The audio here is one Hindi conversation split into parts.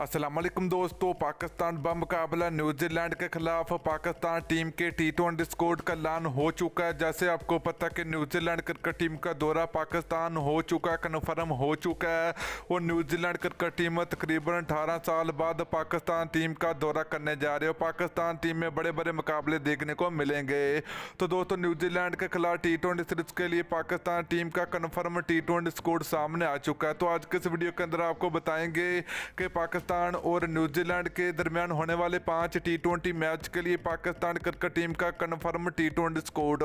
अस्सलाम वालेकुम दोस्तों, पाकिस्तान मुकाबला न्यूजीलैंड के खिलाफ पाकिस्तान टीम के T20 स्क्वाड का ऐलान हो चुका है। जैसे आपको पता कि न्यूजीलैंड क्रिकेट टीम का दौरा पाकिस्तान हो चुका है, कन्फर्म हो चुका है। और न्यूजीलैंड क्रिकेट टीम तकरीबन 18 साल बाद पाकिस्तान टीम का दौरा करने जा रही है। पाकिस्तान टीम में बड़े बड़े मुकाबले देखने को मिलेंगे। तो दोस्तों, न्यूजीलैंड के खिलाफ T20 सीरीज के लिए पाकिस्तान टीम का कन्फर्म T20 स्क्वाड सामने आ चुका है। तो आज के इस वीडियो के अंदर आपको बताएंगे कि पाकिस्तान और न्यूजीलैंड के दरमियान होने वाले 5 T20 मैच के लिए पाकिस्तान क्रिकेट टीम का कन्फर्म T20 स्क्वाड।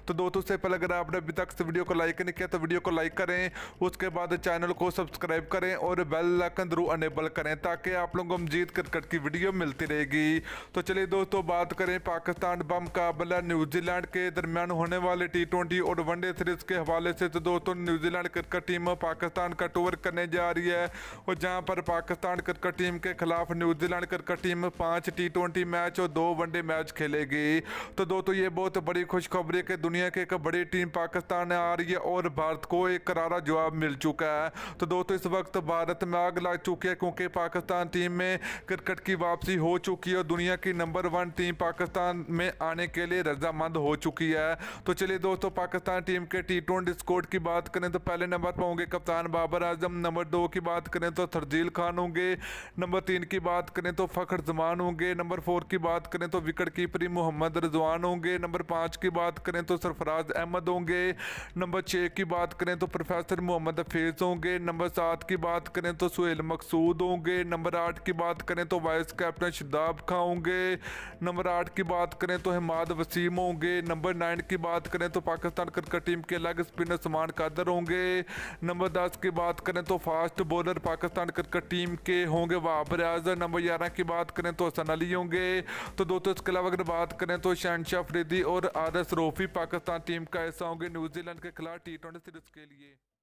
तो दोस्तों, से पहले अगर आपने अभी तक इस वीडियो को लाइक नहीं किया तो वीडियो को लाइक करें, उसके बाद चैनल को सब्सक्राइब करें और बेल आइकन जरूर अनेबल करें ताकि आप लोगों को मजीद क्रिकेट की वीडियो मिलती रहेगी। तो चलिए दोस्तों, बात करें पाकिस्तान मुकाबला न्यूजीलैंड के दरमियान होने वाले T20 और वनडे सीरीज के हवाले से। तो दोस्तों, न्यूजीलैंड क्रिकेट टीम पाकिस्तान का टूर करने जा रही है और जहां पर पाकिस्तान क्रिकेट टीम के खिलाफ New Zealand cricket team 5 T20 match और 2 वनडे मैच खेलेगी। तो दोस्तों, ये बहुत बड़ी खुशखबरी है कि दुनिया की एक बड़ी टीम पाकिस्तान आ रही है और भारत को एक करारा जवाब मिल चुका है। तो दोस्तों, इस वक्त भारत में आग लग चुकी है क्योंकि पाकिस्तान टीम में क्रिकेट की वापसी हो चुकी है और दुनिया की नंबर 1 टीम पाकिस्तान में आने के लिए रजामंद हो चुकी है। तो चलिए दोस्तों, पाकिस्तान टीम के T20 स्क्वाड की बात करें तो पहले नंबर पर होंगे कप्तान बाबर आजम, नंबर 2 की बात करें तो शर्जील खान होंगे, नंबर 3 की बात करें तो फखर जमान होंगे, नंबर 4 की बात करें तो विकेट कीपर मोहम्मद रिजवान होंगे, नंबर 5 की बात करें तो सरफराज अहमद होंगे, नंबर 6 की बात करें तो प्रोफेसर मोहम्मद हफीज होंगे, नंबर 7 की बात करें तो सुहेल मकसूद होंगे, नंबर 8 की बात करें तो वाइस कैप्टन शादाब खां होंगे, नंबर 8 की बात करें तो हिमाद वसीम होंगे, नंबर 9 की बात करें तो पाकिस्तान क्रिकेट टीम के लेग स्पिनर समान कादर होंगे, नंबर 10 की बात करें तो fast bowler Pakistan cricket team के होंगे वहाब रियाज, नंबर 11 की बात करें तो हसन अली होंगे। तो दोस्तों, इसके अलावा अगर बात करें तो शहनशाह अफरीदी और आरएस रोफी पाकिस्तान टीम का हिस्सा होंगे न्यूजीलैंड के खिलाफ T20 सीरीज के लिए।